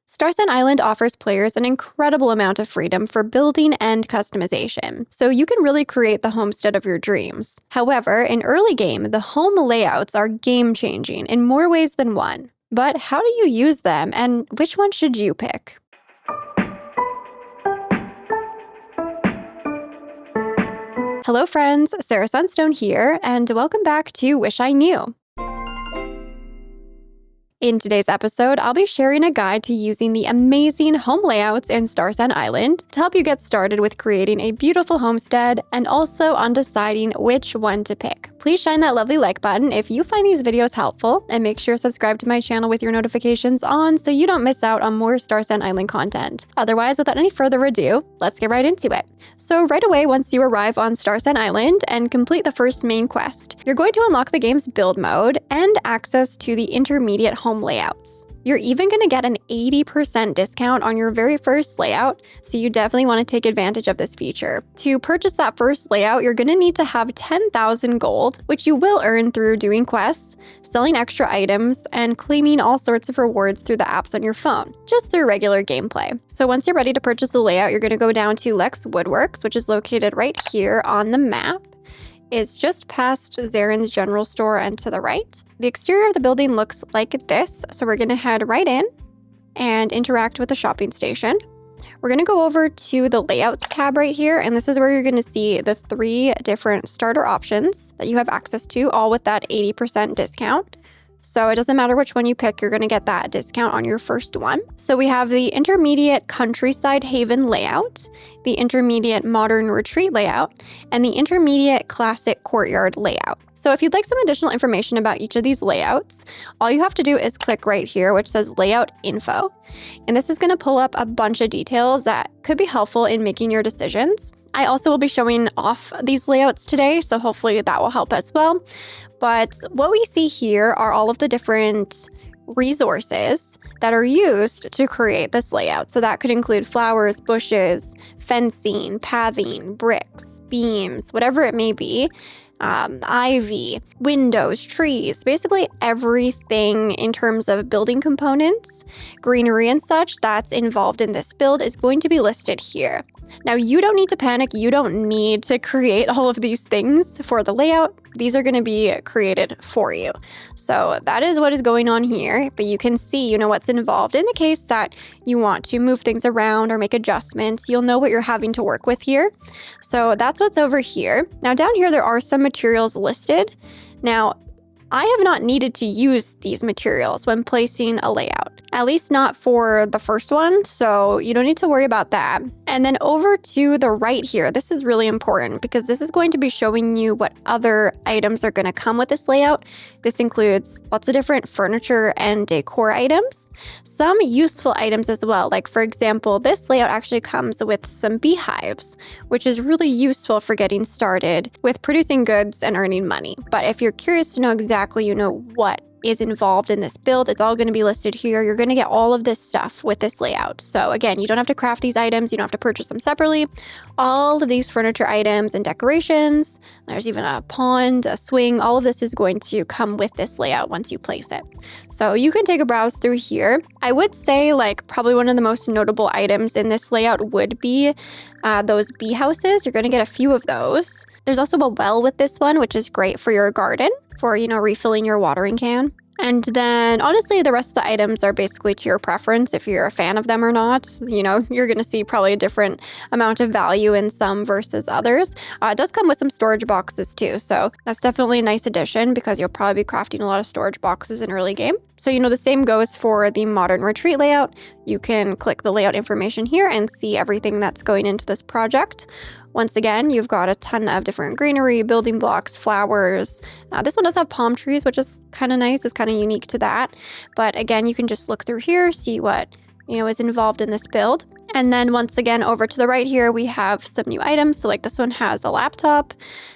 Starsand Island offers players an incredible amount of freedom for building and customization, so you can really create the homestead of your dreams. However, in early game, the home layouts are game-changing in more ways than one. But how do you use them, and which one should you pick? Hello friends, Sarah Sunstone here, and welcome back to Wish I Knew. In today's episode, I'll be sharing a guide to using the amazing home layouts in Starsand Island to help you get started with creating a beautiful homestead and also on deciding which one to pick. Please shine that lovely like button if you find these videos helpful, and make sure to subscribe to my channel with your notifications on so you don't miss out on more Starsand Island content. Otherwise, without any further ado, let's get right into it. So right away, once you arrive on Starsand Island and complete the first main quest, you're going to unlock the game's build mode and access to the intermediate home layouts. You're even going to get an 80% discount on your very first layout, so you definitely want to take advantage of this feature. To purchase that first layout, you're going to need to have 10,000 gold, which you will earn through doing quests, selling extra items, and claiming all sorts of rewards through the apps on your phone, just through regular gameplay. So once you're ready to purchase a layout, you're going to go down to Lex Woodworks, which is located right here on the map. It's just past Zaren's general store and to the right. The exterior of the building looks like this, so we're gonna head right in and interact with the shopping station. We're gonna go over to the layouts tab right here, and this is where you're gonna see the 3 different starter options that you have access to, all with that 80% discount. So it doesn't matter which one you pick, you're gonna get that discount on your first one. So we have the intermediate countryside haven layout, the intermediate modern retreat layout, and the intermediate classic courtyard layout. So if you'd like some additional information about each of these layouts, all you have to do is click right here, which says layout info. And this is gonna pull up a bunch of details that could be helpful in making your decisions. I also will be showing off these layouts today, so hopefully that will help as well. But what we see here are all of the different resources that are used to create this layout. So that could include flowers, bushes, fencing, pathing, bricks, beams, whatever it may be. Ivy, windows, trees, basically everything in terms of building components, greenery and such that's involved in this build is going to be listed here. Now, you don't need to panic. You don't need to create all of these things for the layout. These are going to be created for you. So that is what is going on here, but you can see, what's involved. In the case that you want to move things around or make adjustments, you'll know what you're having to work with here. So that's what's over here. Now, down here, there are some materials listed. Now, I have not needed to use these materials when placing a layout, at least not for the first one, so you don't need to worry about that. And then over to the right here, this is really important because this is going to be showing you what other items are going to come with this layout. This includes lots of different furniture and decor items, some useful items as well. Like for example, this layout actually comes with some beehives, which is really useful for getting started with producing goods and earning money. But if you're curious to know exactly, what is involved in this build, it's all going to be listed here. You're going to get all of this stuff with this layout. So again, you don't have to craft these items. You don't have to purchase them separately. All of these furniture items and decorations, there's even a pond, a swing, all of this is going to come with this layout once you place it. So you can take a browse through here. I would say probably one of the most notable items in this layout would be those bee houses. You're going to get a few of those. There's also a well with this one, which is great for your garden, for, refilling your watering can. And then honestly, the rest of the items are basically to your preference if you're a fan of them or not. You're going to see probably a different amount of value in some versus others. It does come with some storage boxes too, so that's definitely a nice addition because you'll probably be crafting a lot of storage boxes in early game. So the same goes for the modern retreat layout. You can click the layout information here and see everything that's going into this project. Once again, you've got a ton of different greenery, building blocks, flowers. This one does have palm trees, which is kind of nice. It's kind of unique to that. But again, you can just look through here, see what is involved in this build. And then once again, over to the right here, we have some new items. So this one has a laptop.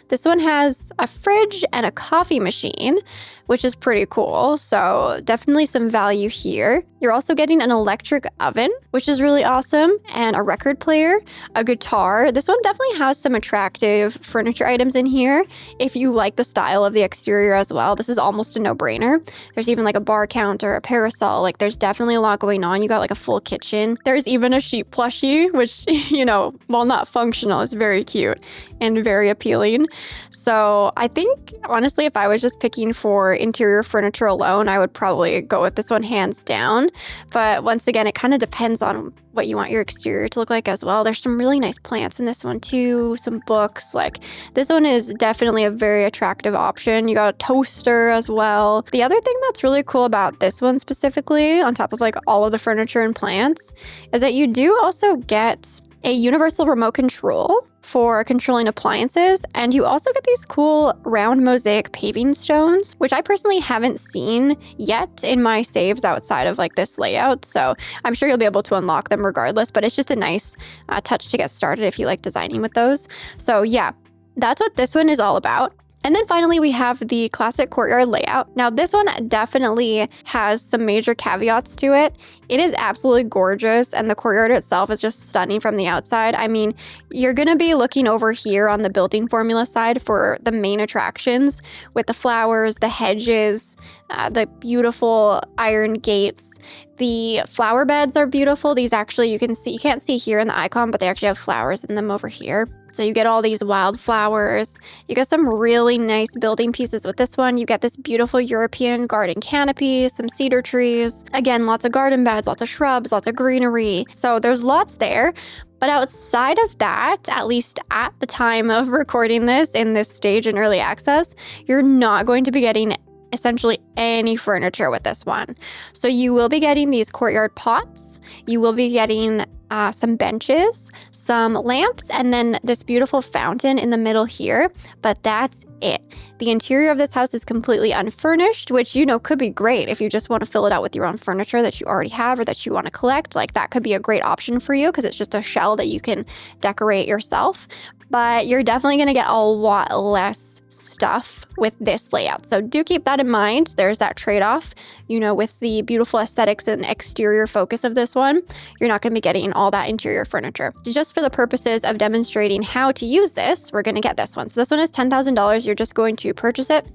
This one has a fridge and a coffee machine, which is pretty cool. So definitely some value here. You're also getting an electric oven, which is really awesome, and a record player, a guitar. This one definitely has some attractive furniture items in here. If you like the style of the exterior as well, this is almost a no-brainer. There's even like a bar counter, a parasol. Like there's definitely a lot going on. You got like a full kitchen. There's even a sheep plushie, which, you know, while not functional, is very cute and very appealing. So I think, honestly, if I was just picking for interior furniture alone, I would probably go with this one hands down. But once again, it kind of depends on what you want your exterior to look like as well. There's some really nice plants in this one too, some books. Like this one is definitely a very attractive option. You got a toaster as well. The other thing that's really cool about this one specifically, on top of like all of the furniture and plants, is that you do also get a universal remote control for controlling appliances, and you also get these cool round mosaic paving stones, which I personally haven't seen yet in my saves outside of like this layout, so I'm sure you'll be able to unlock them regardless, but it's just a nice touch to get started if you like designing with those. So yeah, that's what this one is all about. And then finally, we have the classic courtyard layout. Now, this one definitely has some major caveats to it. It is absolutely gorgeous, and the courtyard itself is just stunning from the outside. I mean, you're going to be looking over here on the building formula side for the main attractions with the flowers, the hedges, the beautiful iron gates. The flower beds are beautiful. These actually, you can't see here in the icon, but they actually have flowers in them over here. So you get all these wildflowers. You get some really nice building pieces with this one. You get this beautiful European garden canopy, some cedar trees. Again, lots of garden beds, lots of shrubs, lots of greenery. So there's lots there. But outside of that, at least at the time of recording this in this stage in early access, you're not going to be getting essentially any furniture with this one. So you will be getting these courtyard pots. You will be getting some benches, some lamps, and then this beautiful fountain in the middle here. But that's it. The interior of this house is completely unfurnished, which, you know, could be great if you just want to fill it out with your own furniture that you already have or that you want to collect. Like that could be a great option for you because it's just a shell that you can decorate yourself. But you're definitely going to get a lot less stuff with this layout. So do keep that in mind. There's that trade-off, you know, with the beautiful aesthetics and exterior focus of this one. You're not going to be getting all that interior furniture. Just for the purposes of demonstrating how to use this, we're going to get this one. So this one is $10,000. You're just going to purchase it.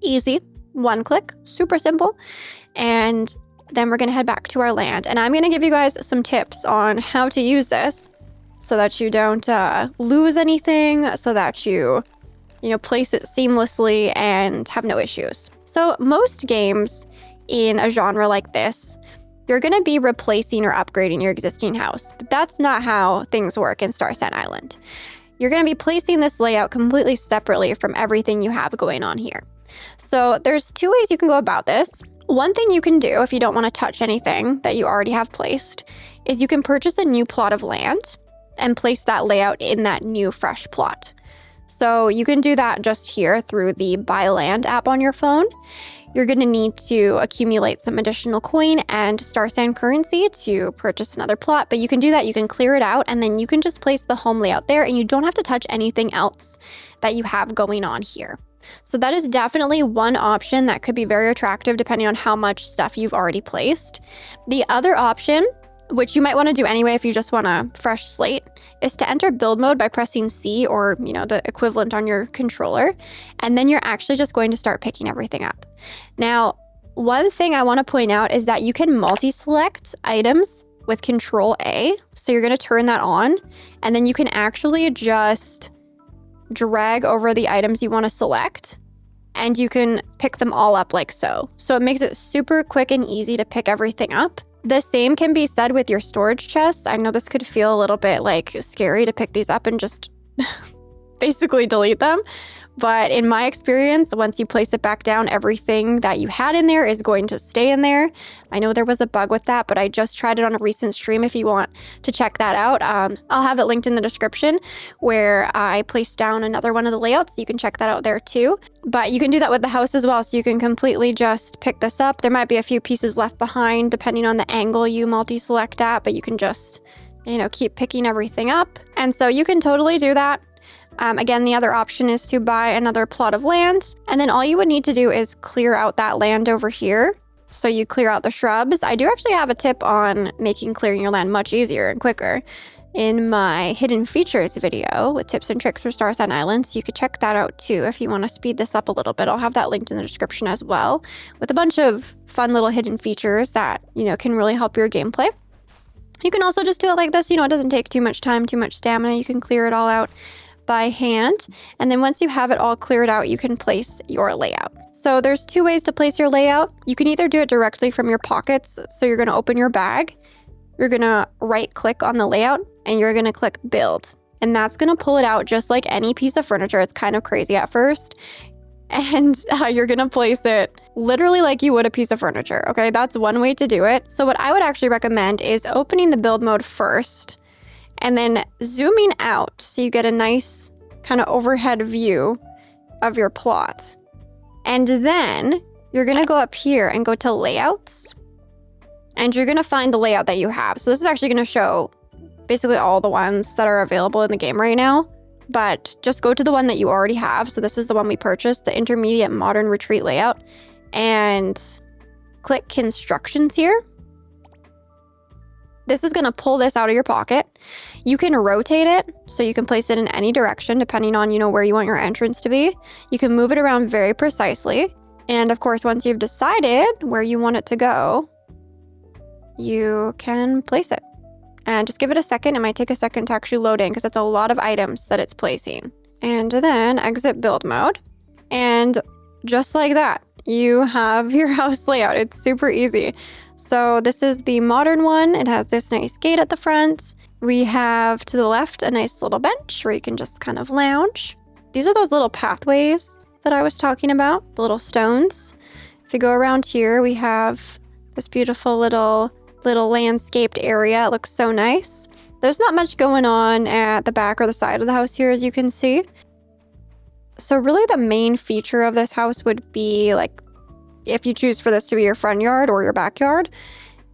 Easy. One click. Super simple. And then we're going to head back to our land. And I'm going to give you guys some tips on how to use this so that you don't lose anything, so that you place it seamlessly and have no issues. So most games in a genre like this, you're going to be replacing or upgrading your existing house. But that's not how things work in Starsand Island. You're going to be placing this layout completely separately from everything you have going on here. So there's two ways you can go about this. One thing you can do if you don't want to touch anything that you already have placed is you can purchase a new plot of land and place that layout in that new fresh plot. So you can do that just here through the Buy Land app on your phone. You're going to need to accumulate some additional coin and Starsand currency to purchase another plot, but you can do that. You can clear it out, and then you can just place the home layout there, and you don't have to touch anything else that you have going on here. So that is definitely one option that could be very attractive depending on how much stuff you've already placed. The other option, which you might want to do anyway if you just want a fresh slate, is to enter build mode by pressing C or, the equivalent on your controller. And then you're actually just going to start picking everything up. Now, one thing I want to point out is that you can multi-select items with Control A. So you're going to turn that on, and then you can actually just drag over the items you want to select, and you can pick them all up like so. So it makes it super quick and easy to pick everything up. The same can be said with your storage chests. I know this could feel a little bit scary to pick these up and just basically delete them. But in my experience, once you place it back down, everything that you had in there is going to stay in there. I know there was a bug with that, but I just tried it on a recent stream if you want to check that out. I'll have it linked in the description where I placed down another one of the layouts. So you can check that out there too. But you can do that with the house as well. So you can completely just pick this up. There might be a few pieces left behind depending on the angle you multi-select at, but you can just, keep picking everything up. And so you can totally do that. Again, the other option is to buy another plot of land, and then all you would need to do is clear out that land over here. So you clear out the shrubs. I do actually have a tip on making clearing your land much easier and quicker in my hidden features video with tips and tricks for Starsand Island. So you could check that out too if you want to speed this up a little bit. I'll have that linked in the description as well, with a bunch of fun little hidden features that, can really help your gameplay. You can also just do it like this. It doesn't take too much time, too much stamina. You can clear it all out by hand. And then once you have it all cleared out, you can place your layout. So there's 2 ways to place your layout. You can either do it directly from your pockets. So you're going to open your bag, you're going to right click on the layout, and you're going to click build. And that's going to pull it out just like any piece of furniture. It's kind of crazy at first. And you're going to place it literally like you would a piece of furniture. Okay, that's one way to do it. So what I would actually recommend is opening the build mode first and then zooming out so you get a nice kind of overhead view of your plot. And then you're going to go up here and go to layouts, and you're going to find the layout that you have. So this is actually going to show basically all the ones that are available in the game right now, but just go to the one that you already have. So this is the one we purchased, the intermediate modern retreat layout, and click constructions here. This is going to pull this out of your pocket. You can rotate it, so you can place it in any direction depending on, where you want your entrance to be. You can move it around very precisely. And of course, once you've decided where you want it to go, you can place it. And just give it a second. It might take a second to actually load in because it's a lot of items that it's placing. And then exit build mode. And just like that, you have your house layout. It's super easy. So this is the modern one. It has this nice gate at the front. We have to the left a nice little bench where you can just kind of lounge. These are those little pathways that I was talking about, the little stones. If you go around here, we have this beautiful little landscaped area. It looks so nice. There's not much going on at the back or the side of the house here, as you can see. So really the main feature of this house would be like, if you choose for this to be your front yard or your backyard,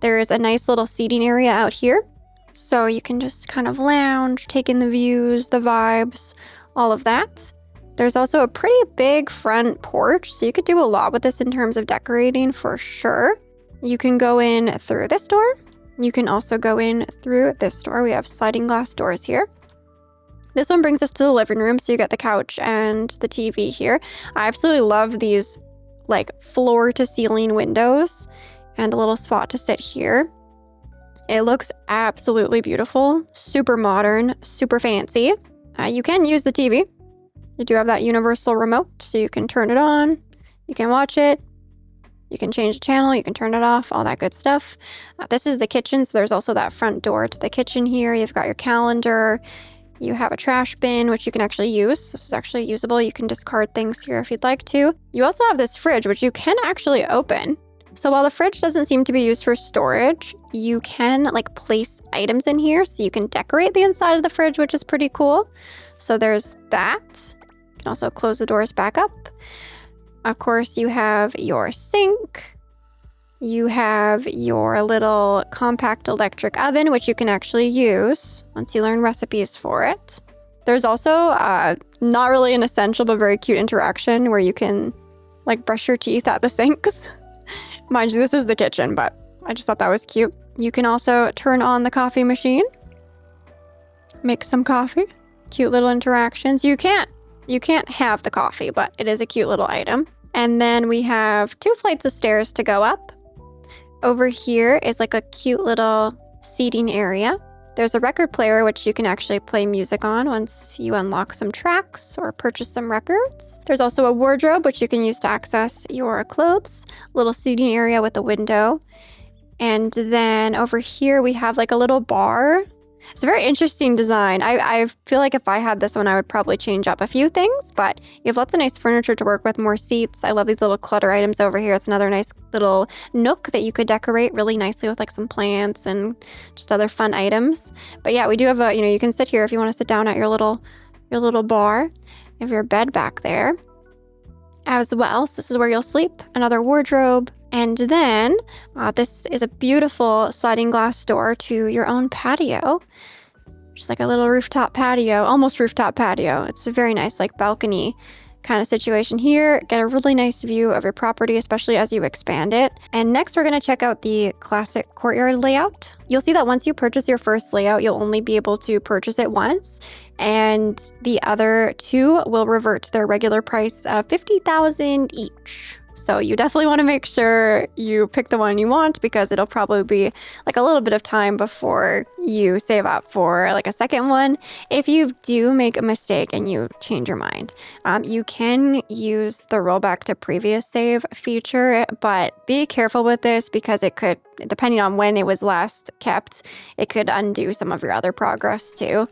there is a nice little seating area out here. So you can just kind of lounge, take in the views, the vibes, all of that. There's also a pretty big front porch, so you could do a lot with this in terms of decorating for sure. You can go in through this door. You can also go in through this door. We have sliding glass doors here. This one brings us to the living room, so you get the couch and the TV here. I absolutely love these like floor to ceiling windows and a little spot to sit here. It looks absolutely beautiful, super modern, super fancy. You can use the TV. You do have that universal remote, so you can turn it on, you can watch it, you can change the channel, you can turn it off, all that good stuff. This is the kitchen, so there's also that front door to the kitchen here. You've got your calendar. You have a trash bin, which you can actually use. This is actually usable. You can discard things here if you'd like to. You also have this fridge, which you can actually open. So while the fridge doesn't seem to be used for storage, you can place items in here. So you can decorate the inside of the fridge, which is pretty cool. So there's that. You can also close the doors back up. Of course, you have your sink. You have your little compact electric oven, which you can actually use once you learn recipes for it. There's also not really an essential, but very cute interaction where you can brush your teeth at the sinks. Mind you, this is the kitchen, but I just thought that was cute. You can also turn on the coffee machine, make some coffee. Cute little interactions. You can't have the coffee, but it is a cute little item. And then we have 2 flights of stairs to go up. Over here is a cute little seating area. There's a record player, which you can actually play music on once you unlock some tracks or purchase some records. There's also a wardrobe, which you can use to access your clothes. A little seating area with a window. And then over here, we have a little bar. It's a very interesting design. I feel like if I had this one, I would probably change up a few things, but you have lots of nice furniture to work with, more seats. I love these little clutter items over here. It's another nice little nook that you could decorate really nicely with some plants and just other fun items. But yeah, we do have you can sit here if you want to sit down at your little bar. You have your bed back there as well. So this is where you'll sleep. Another wardrobe. And then this is a beautiful sliding glass door to your own patio. Just like a little rooftop patio, almost rooftop patio. It's a very nice like balcony kind of situation here. Get a really nice view of your property, especially as you expand it. And next we're gonna check out the classic courtyard layout. You'll see that once you purchase your first layout, you'll only be able to purchase it once, and the other two will revert to their regular price of $50,000 each. So you definitely want to make sure you pick the one you want, because it'll probably be like a little bit of time before you save up for like a second one. If you do make a mistake and you change your mind, you can use the rollback to previous save feature, but be careful with this because it could, depending on when it was last kept, it could undo some of your other progress too.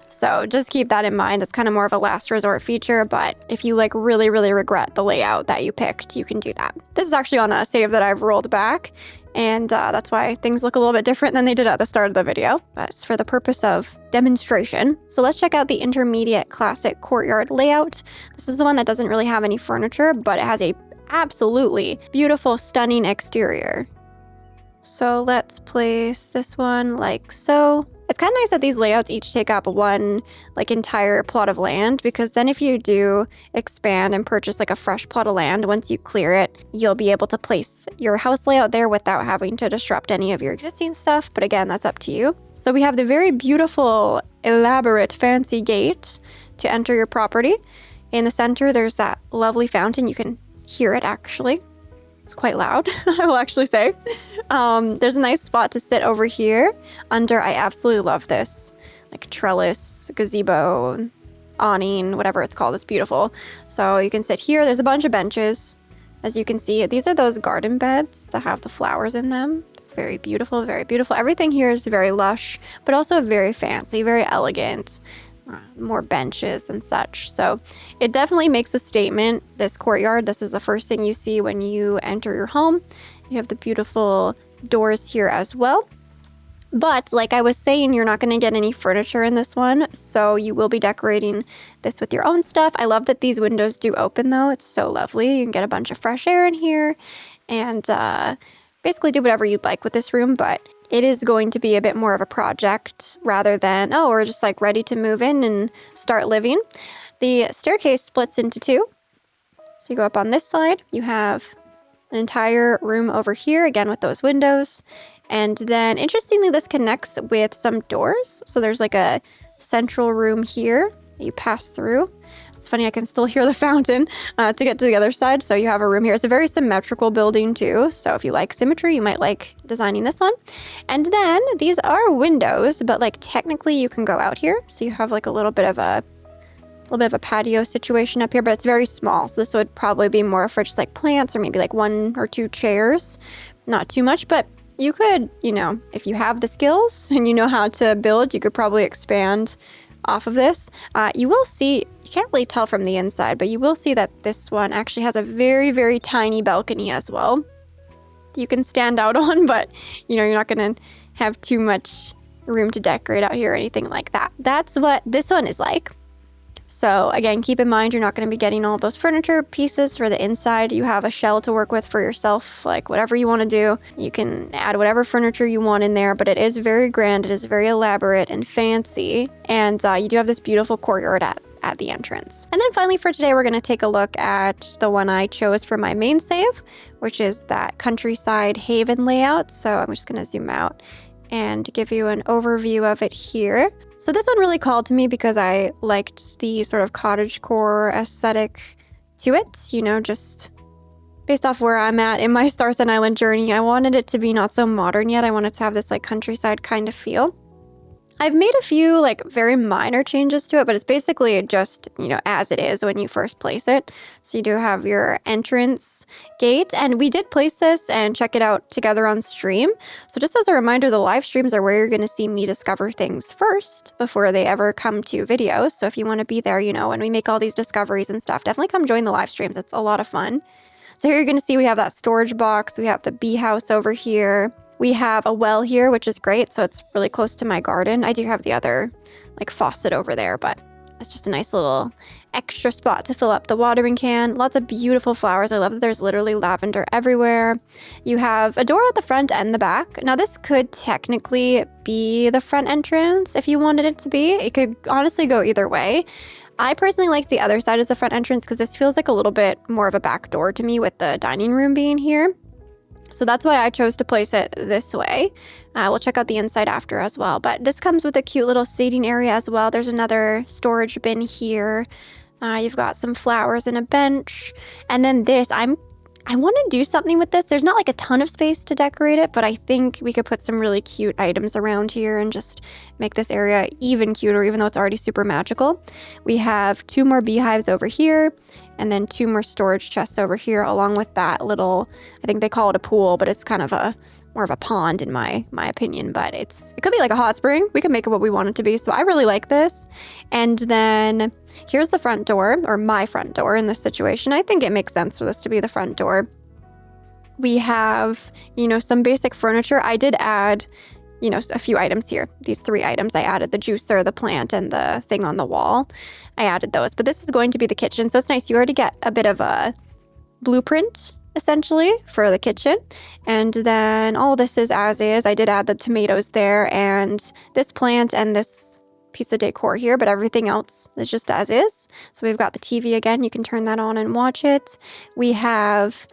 So just keep that in mind. It's kind of more of a last resort feature, but if you like really regret the layout that you picked, you can do that. This is actually on a save that I've rolled back, and that's why things look a little bit different than they did at the start of the video, but it's for the purpose of demonstration. So let's check out the intermediate classic courtyard layout. This is the one that doesn't really have any furniture, but it has a absolutely beautiful, stunning exterior. So let's place this one like so. It's kind of nice that these layouts each take up one like entire plot of land, because then if you do expand and purchase like a fresh plot of land, once you clear it, you'll be able to place your house layout there without having to disrupt any of your existing stuff. But again, that's up to you. So we have the very beautiful, elaborate, fancy gate to enter your property. In the center, there's that lovely fountain. You can hear it actually. It's quite loud, I will actually say. There's a nice spot to sit over here under, I absolutely love this, like trellis, gazebo, awning, whatever it's called. It's beautiful. So you can sit here. There's a bunch of benches. As you can see, these are those garden beds that have the flowers in them. Very beautiful, very beautiful. Everything here is very lush, but also very fancy, very elegant. More benches and such. So it definitely makes a statement, this courtyard. This is the first thing you see when you enter your home. You have the beautiful doors here as well. But like I was saying, you're not going to get any furniture in this one, so you will be decorating this with your own stuff. I love that these windows do open though. It's so lovely. You can get a bunch of fresh air in here and basically do whatever you'd like with this room, but it is going to be a bit more of a project rather than, oh, we're just like ready to move in and start living. The staircase splits into two. So you go up on this side, you have an entire room over here, again with those windows. And then interestingly, this connects with some doors. So there's like a central room here that you pass through. It's funny, I can still hear the fountain to get to the other side. So you have a room here. It's a very symmetrical building too. So if you like symmetry, you might like designing this one. And then these are windows, but like technically you can go out here. So you have like a little bit of a patio situation up here, but it's very small. So this would probably be more for just like plants or maybe like 1 or 2 chairs. Not too much, but you could, you know, if you have the skills and you know how to build, you could probably expand off of this. You will see, you can't really tell from the inside, but you will see that this one actually has a very tiny balcony as well. You can stand out on, but you know, you're not gonna have too much room to decorate out here or anything like that. That's what this one is like. So again, keep in mind, you're not going to be getting all of those furniture pieces for the inside. You have a shell to work with for yourself, like whatever you want to do. You can add whatever furniture you want in there, but it is very grand. It is very elaborate and fancy. And you do have this beautiful courtyard at the entrance. And then finally for today, we're going to take a look at the one I chose for my main save, which is that countryside haven layout. So I'm just going to zoom out and give you an overview of it here. So this one really called to me because I liked the sort of cottagecore aesthetic to it, you know, just based off where I'm at in my Starsand Island journey. I wanted it to be not so modern yet. I wanted to have this like countryside kind of feel. I've made a few like very minor changes to it, but it's basically just, you know, as it is when you first place it. So you do have your entrance gate, and we did place this and check it out together on stream. So just as a reminder, the live streams are where you're going to see me discover things first before they ever come to videos. So if you want to be there, you know, when we make all these discoveries and stuff, definitely come join the live streams. It's a lot of fun. So here you're going to see we have that storage box. We have the bee house over here. We have a well here, which is great. So it's really close to my garden. I do have the other like faucet over there, but it's just a nice little extra spot to fill up the watering can. Lots of beautiful flowers. I love that there's literally lavender everywhere. You have a door at the front and the back. Now this could technically be the front entrance if you wanted it to be. It could honestly go either way. I personally like the other side as the front entrance because this feels like a little bit more of a back door to me with the dining room being here. So that's why I chose to place it this way. We'll check out the inside after as well. But this comes with a cute little seating area as well. There's another storage bin here. You've got some flowers and a bench. And then this, I want to do something with this. There's not like a ton of space to decorate it, but I think we could put some really cute items around here and just make this area even cuter, even though it's already super magical. We have 2 more beehives over here, and then 2 more storage chests over here, along with that little, I think they call it a pool, but it's kind of more of a pond in my opinion, but it could be like a hot spring. We can make it what we want it to be. So I really like this. And then here's the front door, or my front door in this situation. I think it makes sense for this to be the front door. We have, some basic furniture. I did add, a few items here. These 3 items I added: the juicer, the plant, and the thing on the wall. I added those, but this is going to be the kitchen. So it's nice. You already get a bit of a blueprint essentially for the kitchen. And then all this is as is. I did add the tomatoes there and this plant and this piece of decor here, but everything else is just as is. So we've got the TV again. You can turn that on and watch it. We have,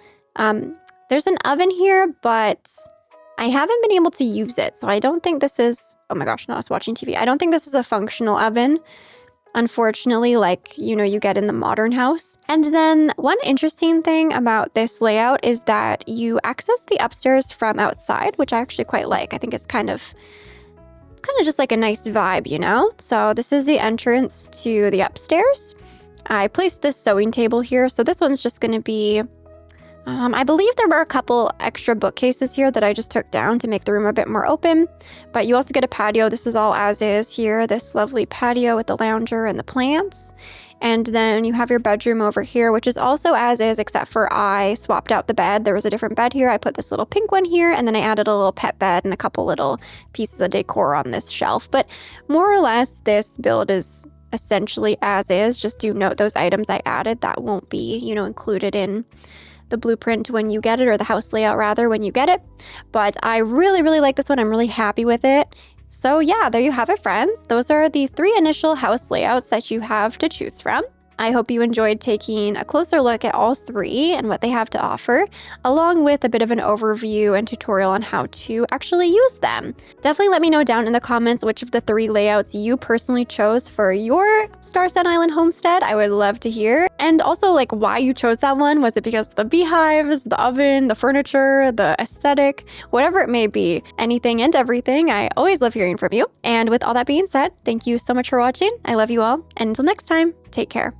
there's an oven here, but I haven't been able to use it. So I don't think this is, oh my gosh, not us watching TV. I don't think this is a functional oven, unfortunately, like, you get in the modern house. And then one interesting thing about this layout is that you access the upstairs from outside, which I actually quite like. I think it's kind of just like a nice vibe, So this is the entrance to the upstairs. I placed this sewing table here. So this one's just going to be, I believe there were a couple extra bookcases here that I just took down to make the room a bit more open. But you also get a patio. This is all as is here, this lovely patio with the lounger and the plants. And then you have your bedroom over here, which is also as is, except for I swapped out the bed. There was a different bed here. I put this little pink one here, and then I added a little pet bed and a couple little pieces of decor on this shelf. But more or less, this build is essentially as is. Just do note those items I added that won't be, included in the blueprint when you get it, or the house layout rather when you get it. But I really, really like this one. I'm really happy with it. So yeah, there you have it, friends. Those are the 3 initial house layouts that you have to choose from. I hope you enjoyed taking a closer look at all 3 and what they have to offer, along with a bit of an overview and tutorial on how to actually use them. Definitely let me know down in the comments which of the 3 layouts you personally chose for your Starsand Island homestead. I would love to hear. And also, like, why you chose that one. Was it because of the beehives, the oven, the furniture, the aesthetic, whatever it may be, anything and everything. I always love hearing from you. And with all that being said, thank you so much for watching. I love you all. And until next time, take care.